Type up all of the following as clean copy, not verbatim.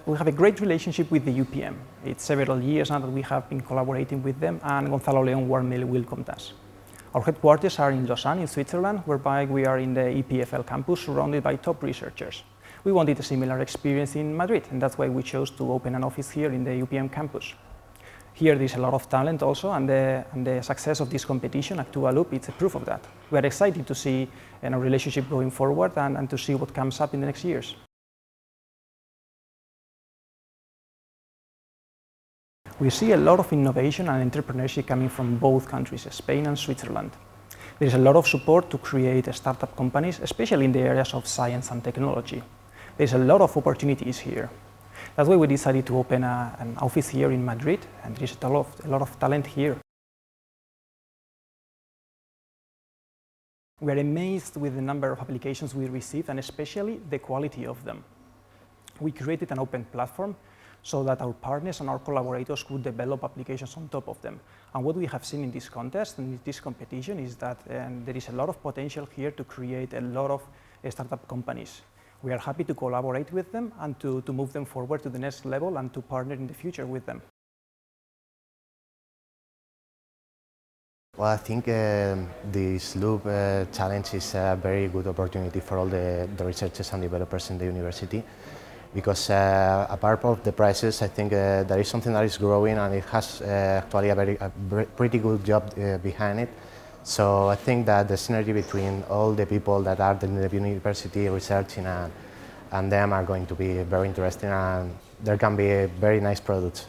We have a great relationship with the UPM. It's several years now that we have been collaborating with them, and Gonzalo León warmly welcomed us. Our headquarters are in Lausanne, in Switzerland, whereby we are in the EPFL campus surrounded by top researchers. We wanted a similar experience in Madrid, and that's why we chose to open an office here in the UPM campus. Here there's a lot of talent also, and the success of this competition, actúaloop, it's a proof of that. We are excited to see our relationship going forward and to see what comes up in the next years. We see a lot of innovation and entrepreneurship coming from both countries, Spain and Switzerland. There is a lot of support to create startup companies, especially in the areas of science and technology. There's a lot of opportunities here. That's why we decided to open an office here in Madrid, and there's a lot of talent here. We are amazed with the number of applications we receive, and especially the quality of them. We created an open platform so that our partners and our collaborators could develop applications on top of them. And what we have seen in this contest and in this competition is that there is a lot of potential here to create a lot of startup companies. We are happy to collaborate with them and to move them forward to the next level and to partner in the future with them. Well, I think this Loop challenge is a very good opportunity for all the researchers and developers in the university, because apart of the prizes, I think there is something that is growing, and it has actually a pretty good job behind it. So I think that the synergy between all the people that are in the university researching and them are going to be very interesting, and there can be very nice products.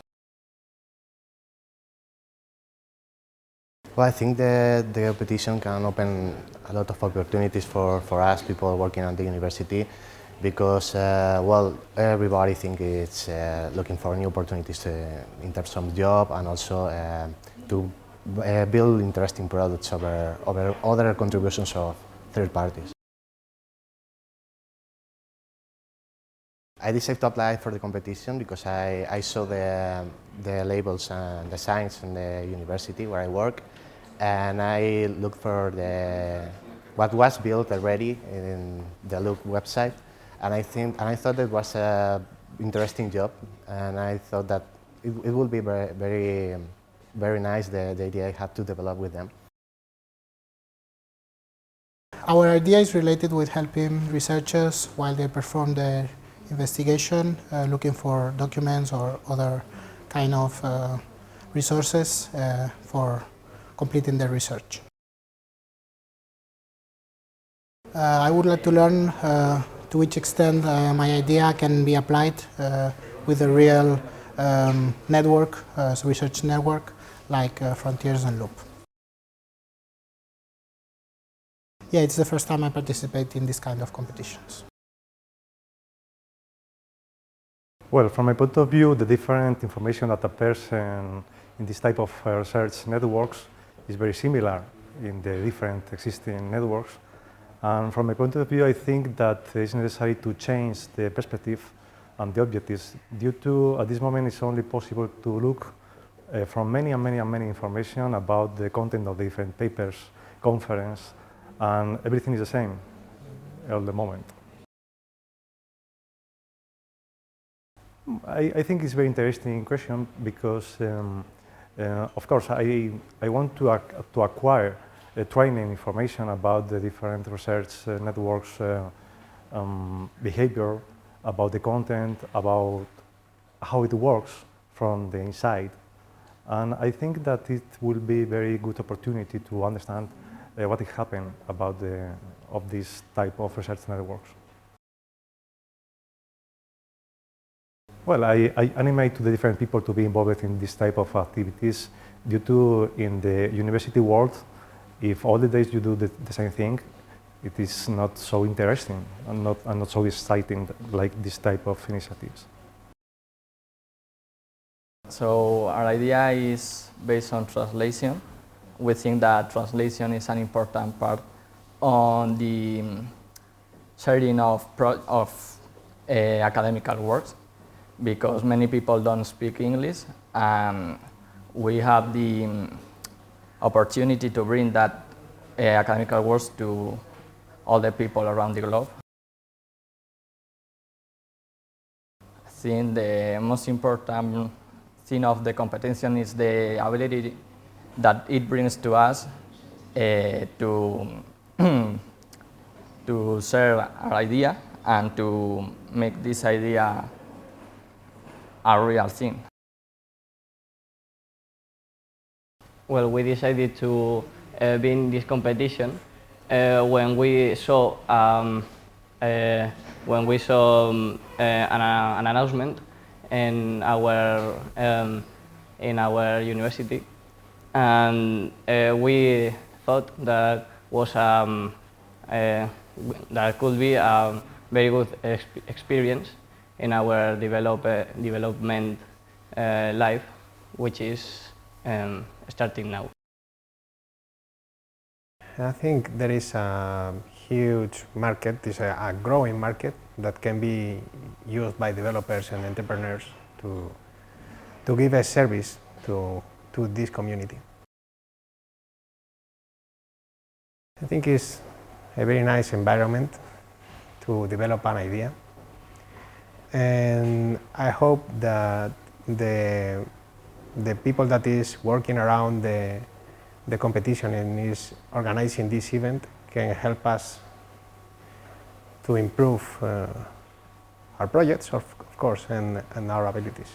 Well, I think the competition can open a lot of opportunities for us, people working at the university, because, well, everybody thinks it's looking for new opportunities in terms of job, and also to build interesting products over other contributions of third parties. I decided to apply for the competition because I saw the labels and the signs in the university where I work, and I looked for what was built already in the Loop website, and I thought it was an interesting job, and I thought that it would be very nice, the idea I had to develop with them. Our idea is related with helping researchers while they perform their investigation, looking for documents or other kind of resources for completing their research. I would like to learn to which extent my idea can be applied with a real network, research network, like Frontiers and Loop. Yeah, it's the first time I participate in this kind of competitions. Well, from my point of view, the different information that appears in this type of research networks is very similar in the different existing networks. And from my point of view, I think that it's necessary to change the perspective and the objectives, due to, at this moment, it's only possible to look from many information about the content of the different papers, conference, and everything is the same at the moment. I think it's a very interesting question, because of course I want to acquire training information about the different research networks behavior, about the content, about how it works from the inside. And I think that it will be a very good opportunity to understand what is happening about of this type of research networks. Well, I animate the different people to be involved in this type of activities, due to in the university world, if all the days you do the same thing, it is not so interesting and not so exciting like this type of initiatives. So our idea is based on translation. We think that translation is an important part on the sharing of academical works, because many people don't speak English, and we have the opportunity to bring that academical works to all the people around the globe. I think the most important thing of the competition is the ability that it brings to us to to share our idea and to make this idea a real thing. Well, we decided to be in this competition when we saw an announcement in our university, and we thought that that could be a very good experience in our development life, which is starting now. I think there is a huge market, there's a growing market that can be used by developers and entrepreneurs to give a service to this community. I think it's a very nice environment to develop an idea, and I hope that the people that is working around the competition and is organizing this event can help us to improve our projects, of course, and our abilities.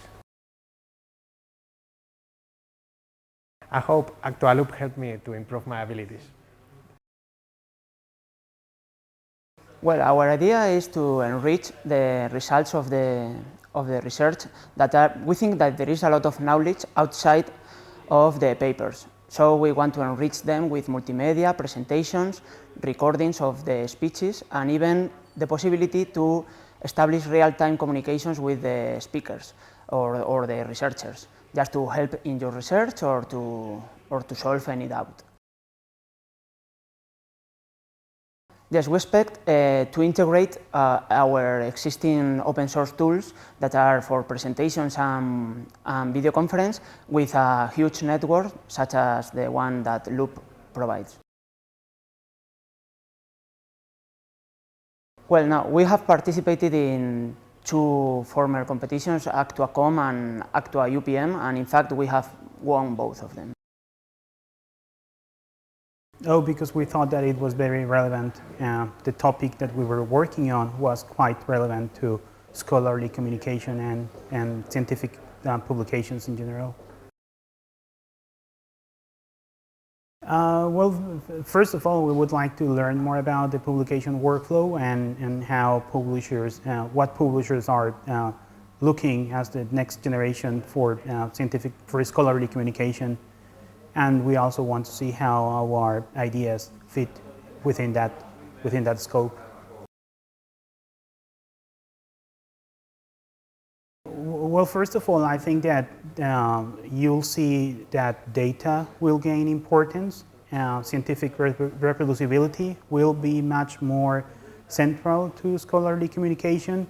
I hope actúaloop helped me to improve my abilities. Well, our idea is to enrich the results of the research we think that there is a lot of knowledge outside of the papers. So we want to enrich them with multimedia, presentations, recordings of the speeches, and even the possibility to establish real-time communications with the speakers or the researchers, just to help in your research or to solve any doubt. Yes, we expect to integrate our existing open source tools that are for presentations and video conference with a huge network such as the one that Loop provides. Well, now we have participated in two former competitions, actúaloop and actúaloop, and in fact we have won both of them. Oh, because we thought that it was very relevant. The topic that we were working on was quite relevant to scholarly communication and scientific publications in general. Well, first of all, we would like to learn more about the publication workflow and how publishers, what publishers are looking as the next generation for scholarly communication. And we also want to see how our ideas fit within that scope. Well, first of all, I think that you'll see that data will gain importance. Scientific reproducibility will be much more central to scholarly communication.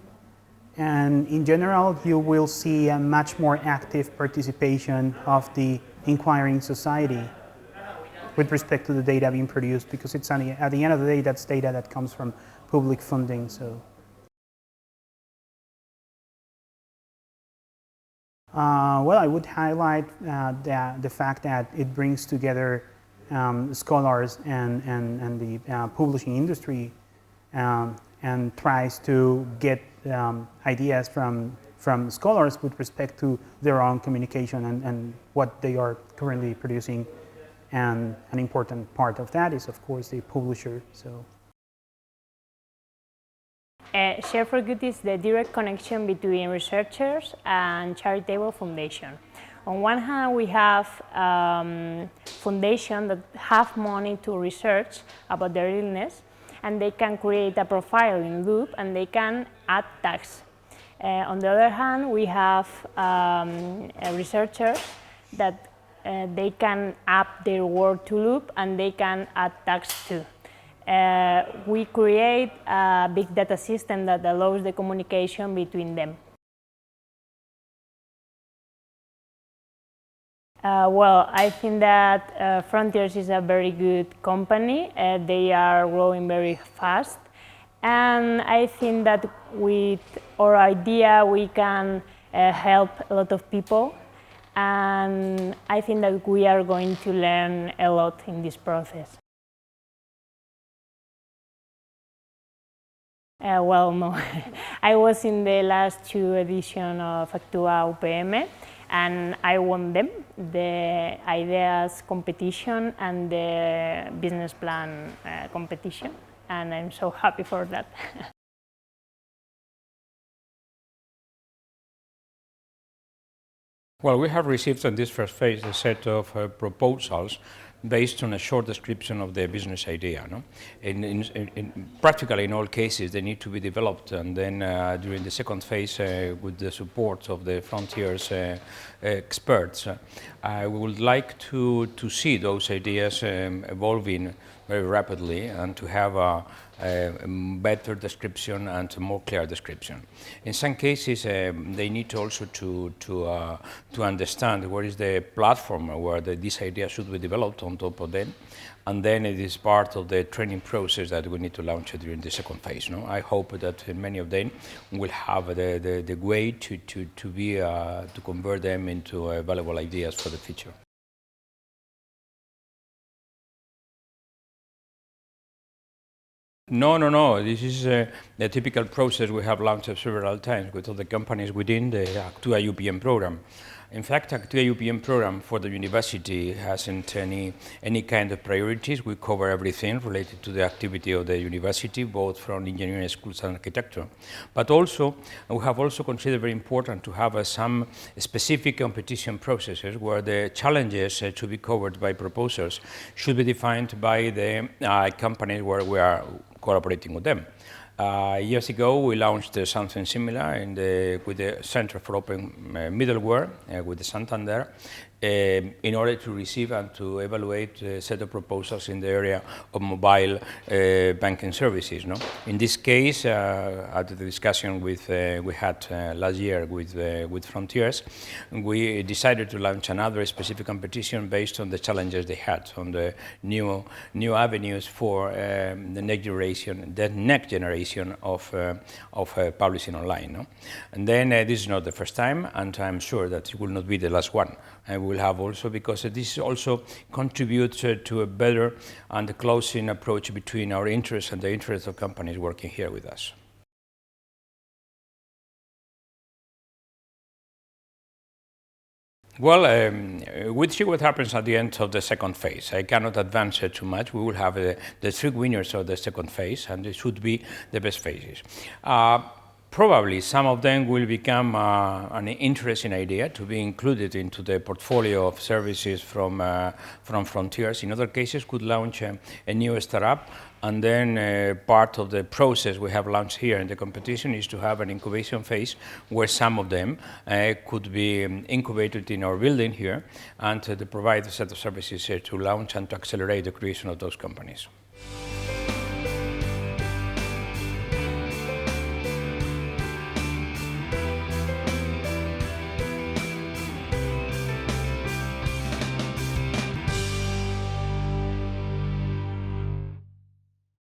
And in general, you will see a much more active participation of the inquiring society with respect to the data being produced, because it's at the end of the day, that's data that comes from public funding. So, well, I would highlight the fact that it brings together scholars and the publishing industry and tries to get ideas from scholars with respect to their own communication and what they are currently producing. And an important part of that is, of course, the publisher. So, Share for Good is the direct connection between researchers and charitable foundation. On one hand, we have foundations that have money to research about their illness, and they can create a profile in Loop and they can add tags. On the other hand, we have researchers that they can up their work to Loop and they can add tags too. We create a big data system that allows the communication between them. Well, I think that Frontiers is a very good company. They are growing very fast, And I think that with our idea we can help a lot of people, and I think that we are going to learn a lot in this process. Well, no. I was in the last 2 editions of actúaloop, and I won them, the ideas competition and the business plan competition, and I'm so happy for that. Well, we have received in this first phase a set of proposals based on a short description of the business idea. No? Practically in all cases they need to be developed, and then during the second phase with the support of the Frontiers experts, we would like to see those ideas evolving very rapidly and to have a better description and a more clear description. In some cases, they need also to understand what is the platform where this idea should be developed on top of them, and then it is part of the training process that we need to launch during the second phase. No? I hope that many of them will have the way to convert them into valuable ideas for the future. No. This is the typical process we have launched several times with other companies within the actúaloop program. In fact, actúaloop program for the university hasn't any kind of priorities. We cover everything related to the activity of the university, both from engineering schools and architecture. But also, we have also considered very important to have some specific competition processes where the challenges to be covered by proposals should be defined by the companies where we are collaborating with them. Years ago, we launched something similar with the Center for Open Middleware with the Santander, in order to receive and to evaluate a set of proposals in the area of mobile banking services. No? In this case, at the discussion we had last year with Frontiers, we decided to launch another specific competition based on the challenges they had, on the new avenues for the next generation of publishing online. No? And then this is not the first time, and I'm sure that it will not be the last one. And we will have also, because this also contributes to a better and closing approach between our interests and the interests of companies working here with us. Well, we'll see what happens at the end of the second phase. I cannot advance too much. We will have the 3 winners of the second phase, and they should be the best phases. Probably some of them will become an interesting idea to be included into the portfolio of services from Frontiers. In other cases, could launch a new startup, and then part of the process we have launched here in the competition is to have an incubation phase where some of them could be incubated in our building here and to provide a set of services to launch and to accelerate the creation of those companies.